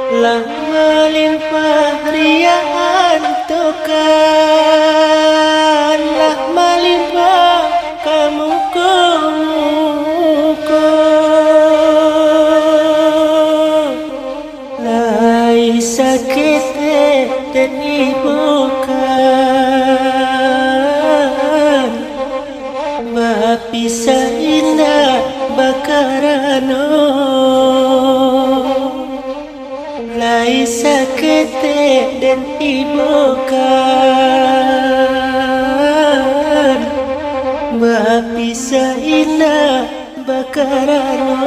Lah melimpah riaan tokan, lah melimpah kamu kumuko. Lai sakit dan ibukan, bapisa indah bakarano. Lai sakit dan ibukan, bapisa indah bakarano.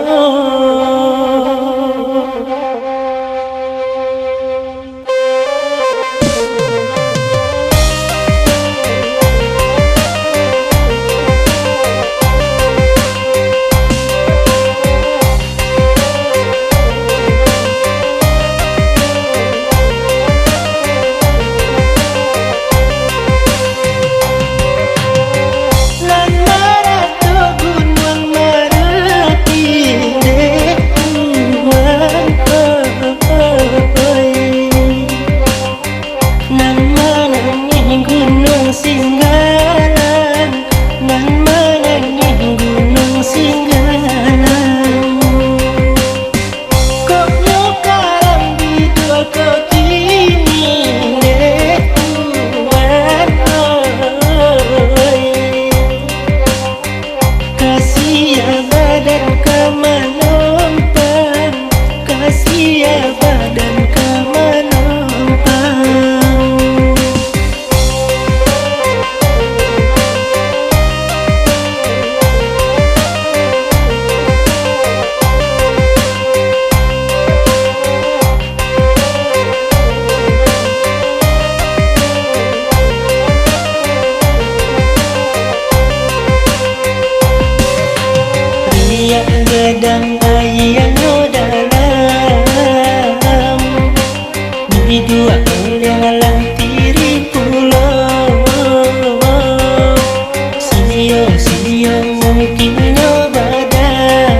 Gadang ayang dalam di dua yang tiri pulau. Sinio mungkin badan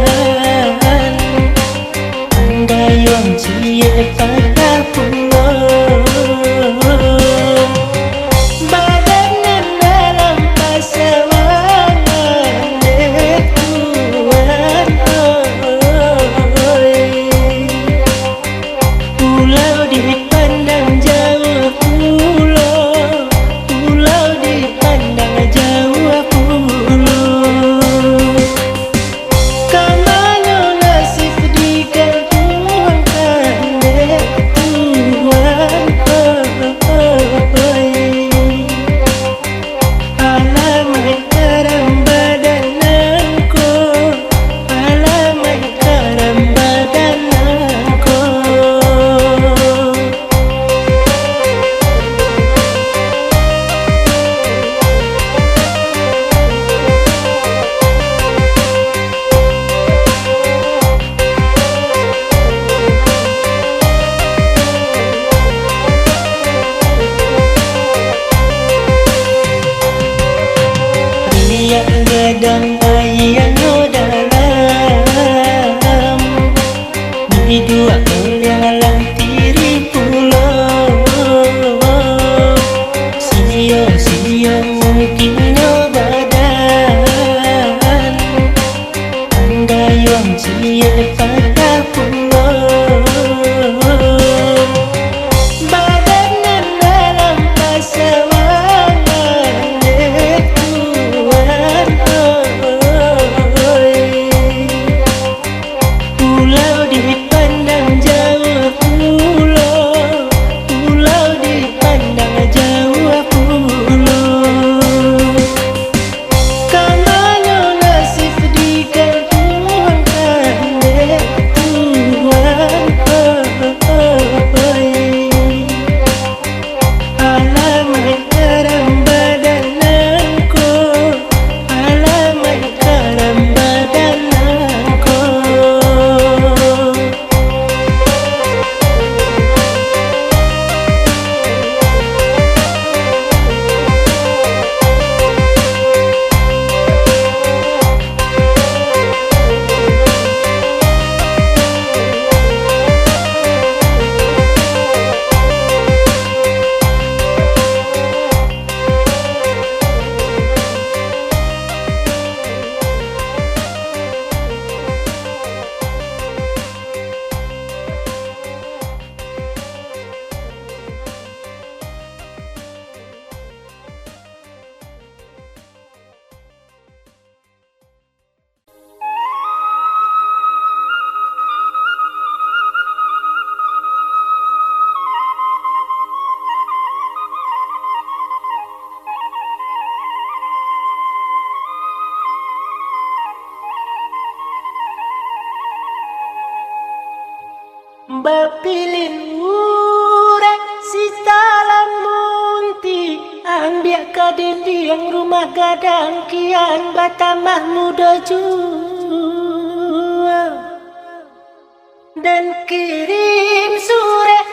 andai yang cie pada pulau. Badan dalam pasawangan pulau dipandang jauh, pulau dipandang jauh, pulau. Kemana nasib digantungkan deh Tuhan, alamai karam badanku, alamai karam badanku. Gadang ayang dalam di dua yang tiri pulau. Sinio mungkin badan andai yang cie pada pulau. Badan dalam pasawangan pulau dipandang jauh. Bapilin urek si talang munti, ambil kadendi yang rumah gadang kian batamah muda jua, dan kirim surat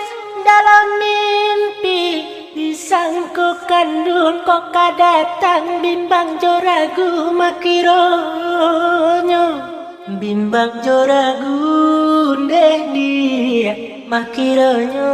dalam mimpi, disangko kandung kok datang bimbang joragu makironyo. Bimbang joragu deh dia makironyo.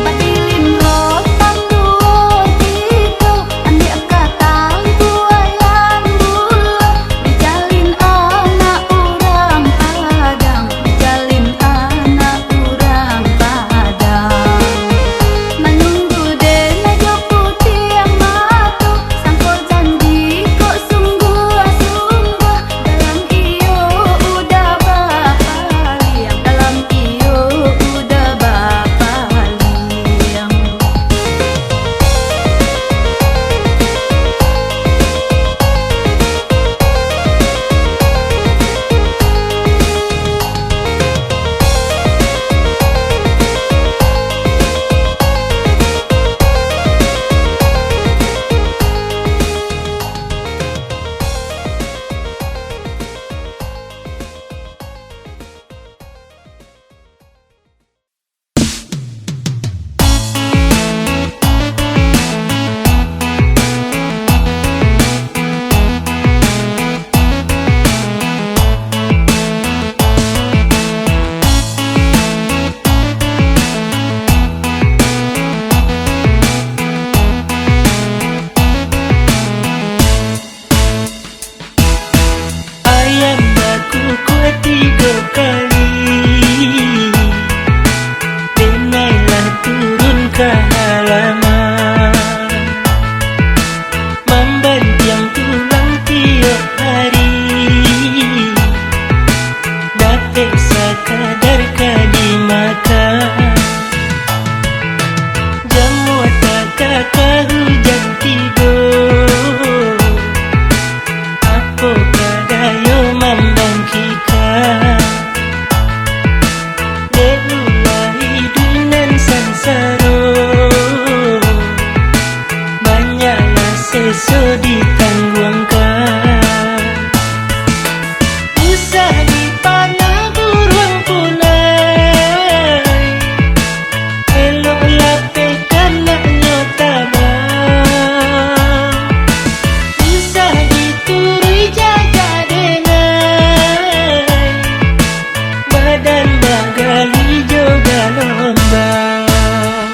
Batilin lo tandu tiko, ambil katang tua ka hujan tiba, apa kadayo mandang kika leluai dunan sansaro, banyaklah seso ditangguangkan. Usah dipana buruang punai, eloklah pekan nak nyota bang. Usah diturui jaga denai, badan bagali juga lombang.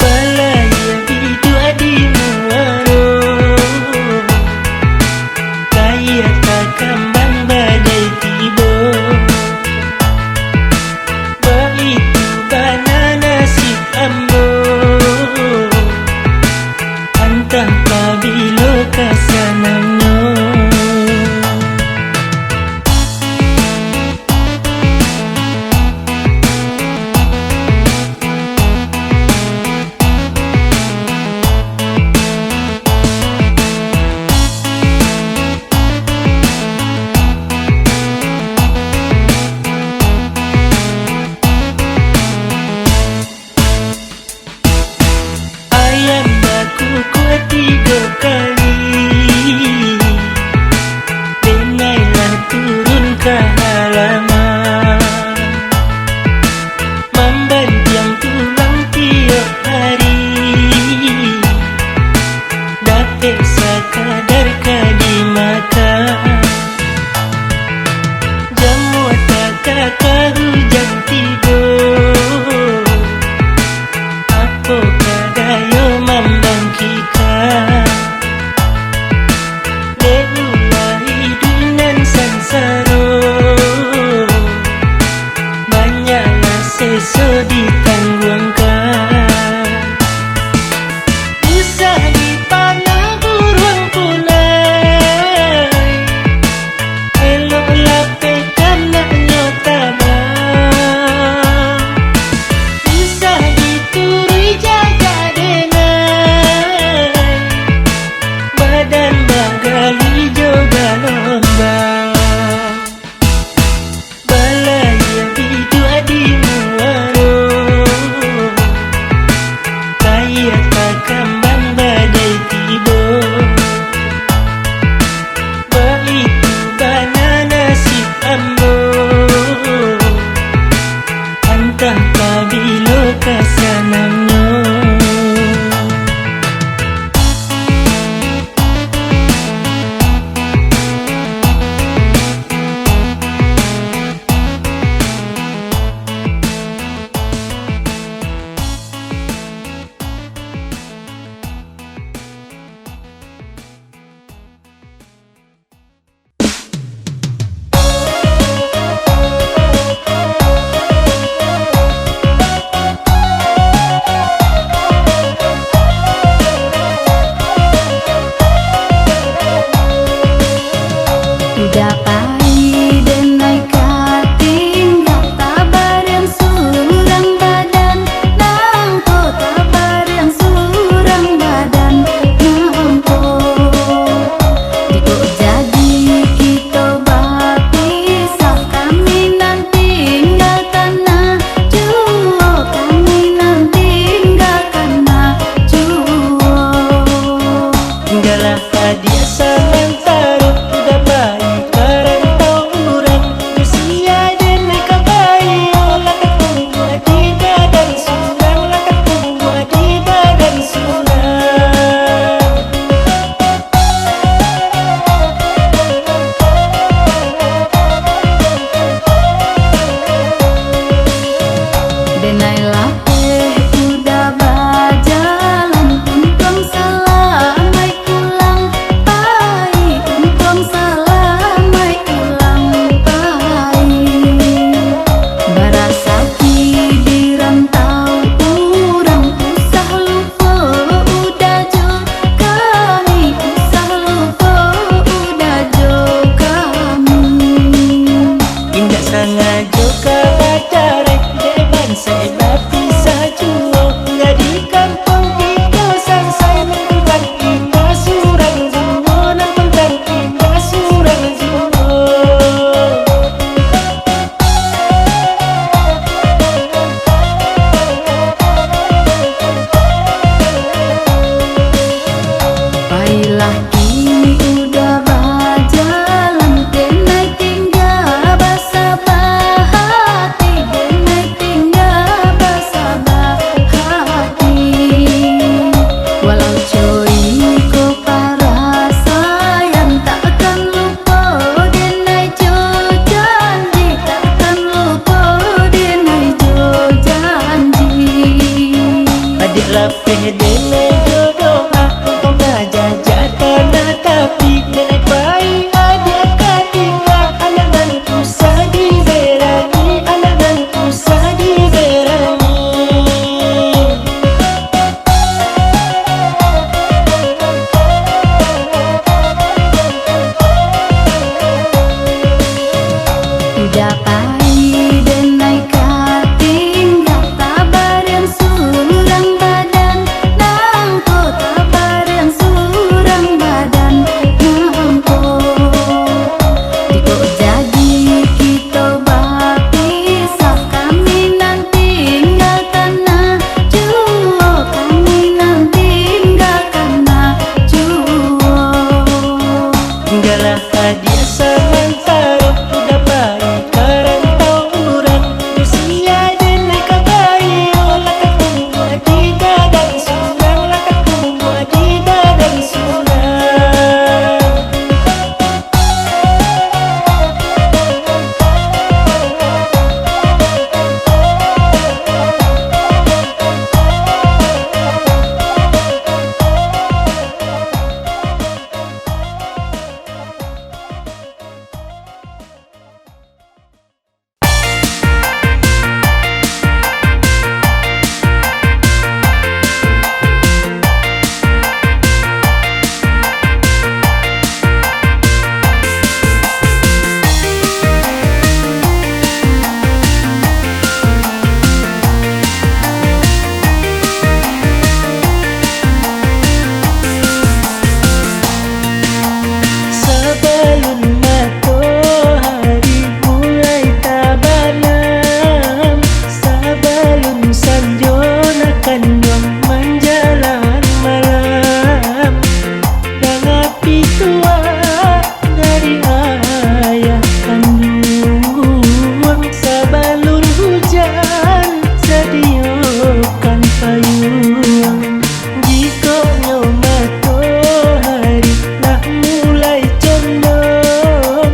Balaya hidup adi muaro, kaya tak kambang badai tiba. Baitu bana nasib ambo, antang pabilo kasanamno. Ayam baku kuat 3 kali, denailah turun ke halaman, membantiang tulang tiap hari, dapat sekadar dimakan. Jamu tak hujan tiba, apa kadayo mandang kika leluai dunan sansaro, banyaklah seso ditangguangkan. Usah dipana buruang punai, eloklah pekan nak nyota bang. Usah diturui jaga Tapi denai jodoh aku tak jajak tanah. Tapi denai baik ada katinggal. Anak dan usah diberani, anak dan usah diberani. Udah pai denai katinggal tabar yang surang badan nangko, tabar yang surang badan nangko. Diko jadi kita bapisah, kami nanti tinggal tanah juo, kami nanti tinggal tanah juo. Tinggallah hadiah sementara, udah baik karantau urang. Usia denai kabai, lakat kumua di dadang surang, lakat kumua di dadang surang. Sebelum matahari mulai terbenam, sebelum sanjung akan yang menjelang malam, dan api tua dari ayah kandung, sebelum hujan sediakan payung. Jika matahari lah mulai condong,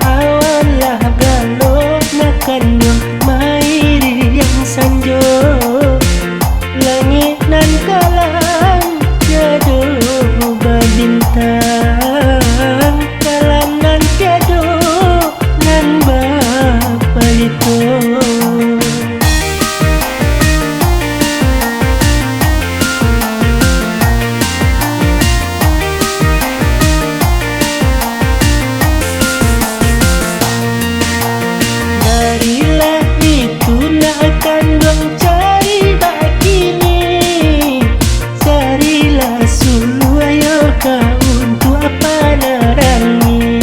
awanlah galok makan yang mairi yang sanjo. Langit nan kalang tiada berbintang, kalang nan tiada nan berpalito. Darilah itu nak akan dong cari bakini, carilah sulu ayo kau untuk apa narangi.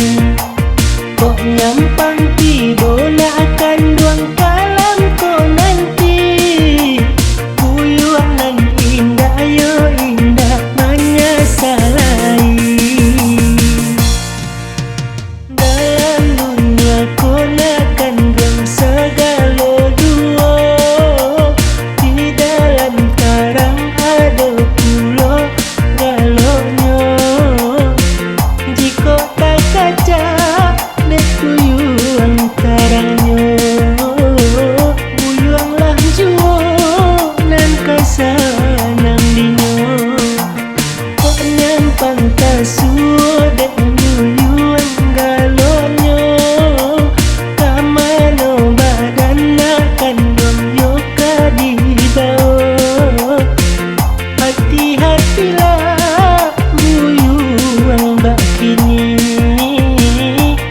Kok nyampang tibo nak akan dong kalam kau nanti, buyuang nan indah ayo indah menyesalai. Dalam dunia kau nakkan dong segala duo, di dalam karang ada pulau galonyo. Jika tak kaca dek buyuang karangnya, buyuanglah juo nan kasanang dinyo. Kok nyampang tasuo dek buyuang galonyo, kamano badan akan dong yoka di bawah. Hati-hatilah buyuang bakini,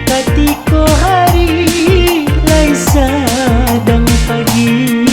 katiko hari laisa dan pagi.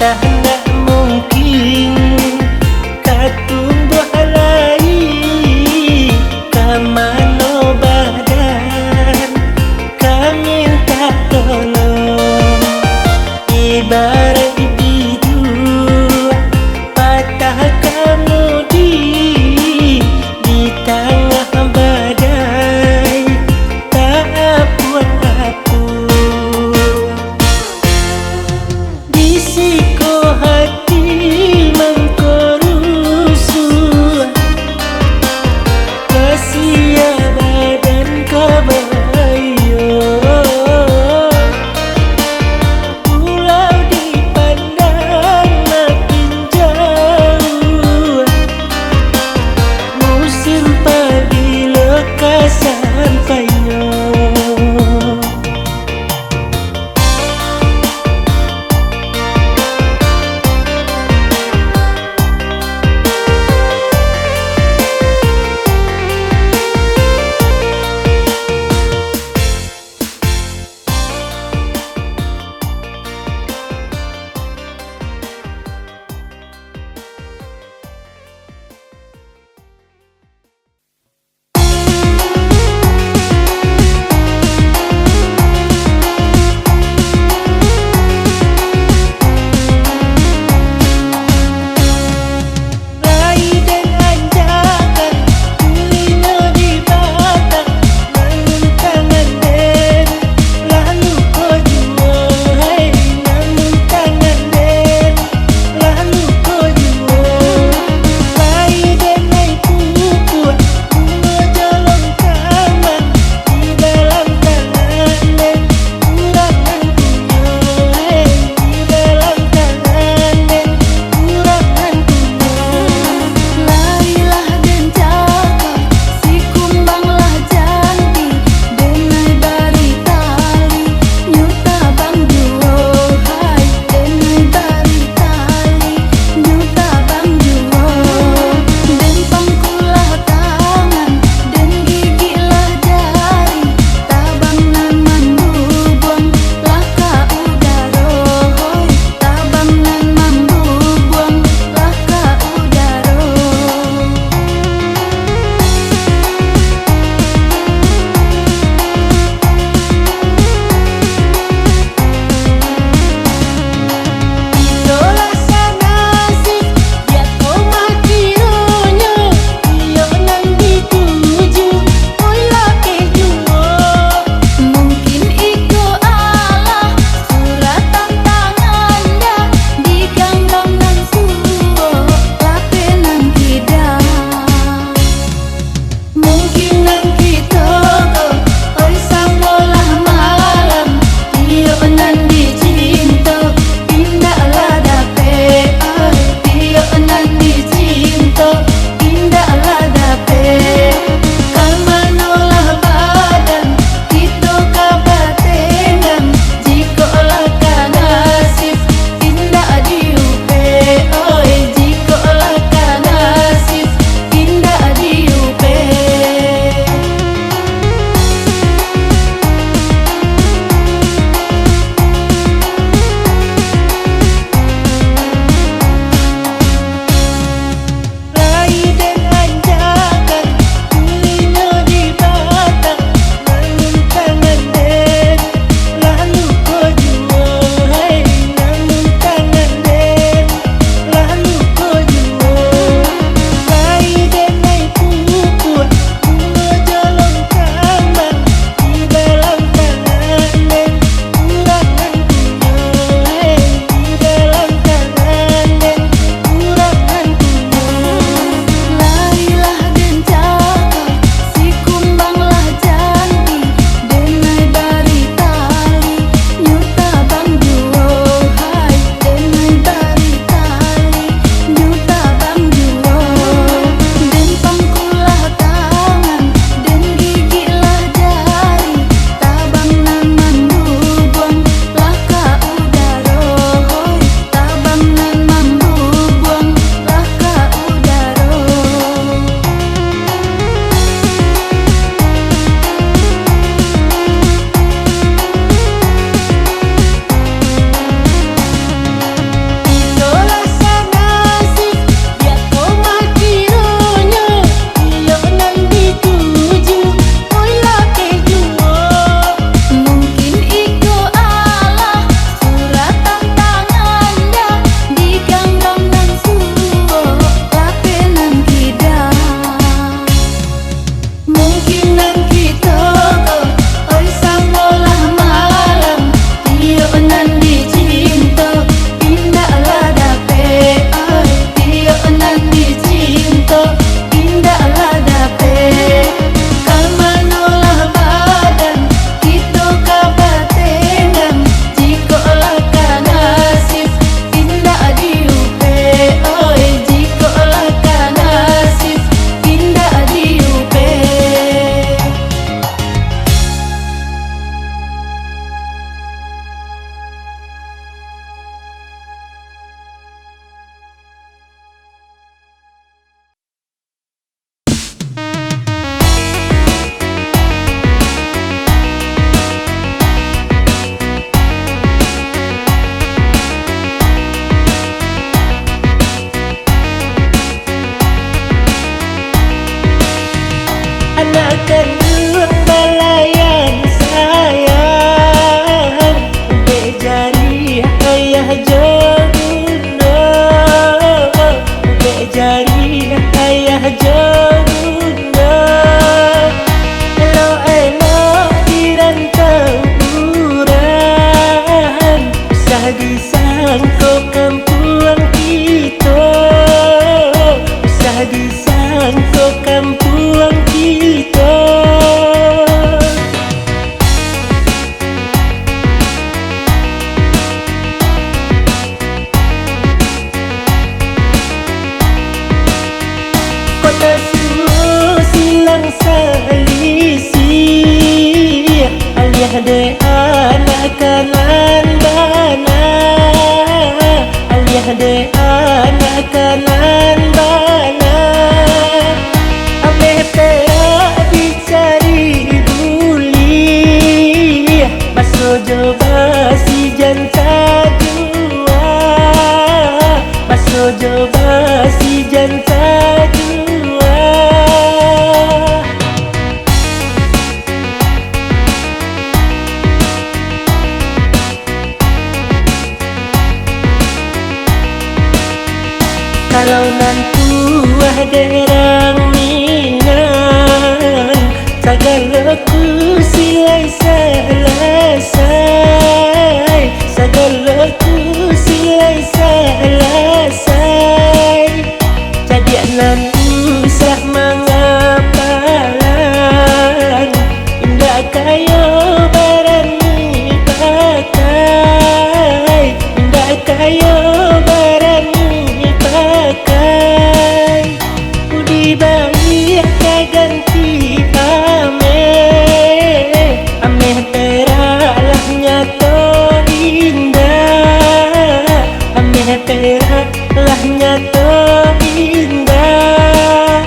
tak mungkin katumbuh halai kamano badan kami tak tolong ibarat bidu patah kamudi di tengah badai tak apun-apun. Bisiko hati sojo basi janta dua. Kalau nanti derang mingan sagalaku silai selesai, sagalaku silai selesai. Jadi nanti sah mengapalan indah kayo berani pakai, indah kayo berani pakai. Udi bayi ganti ame peralah nyato indah, ame peralah nyato indah.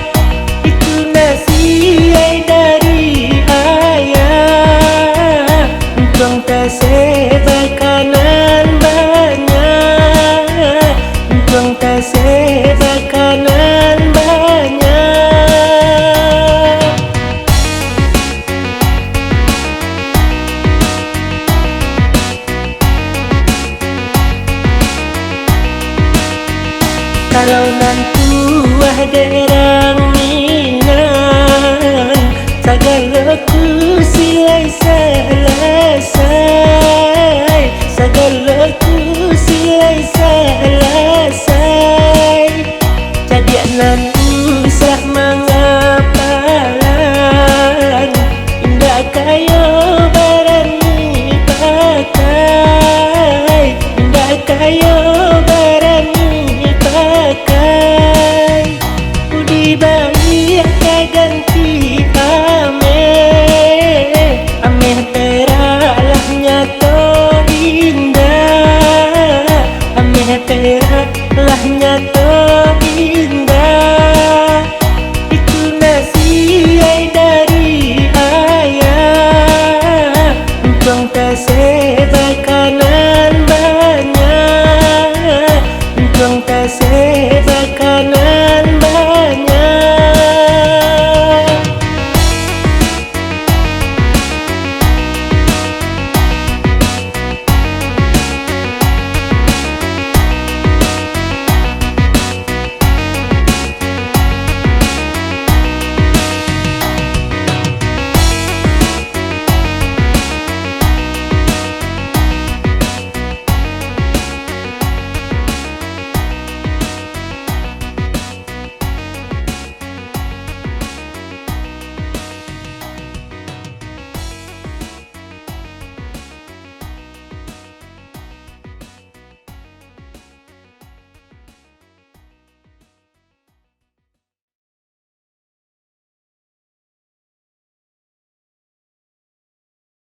Itu nasihat dari ayah, untung tersebar kanan banyak, untung tersebar kanan banyak. Kalau nanti derang mingan sagalaku silai selesai, sagalaku silai selesai.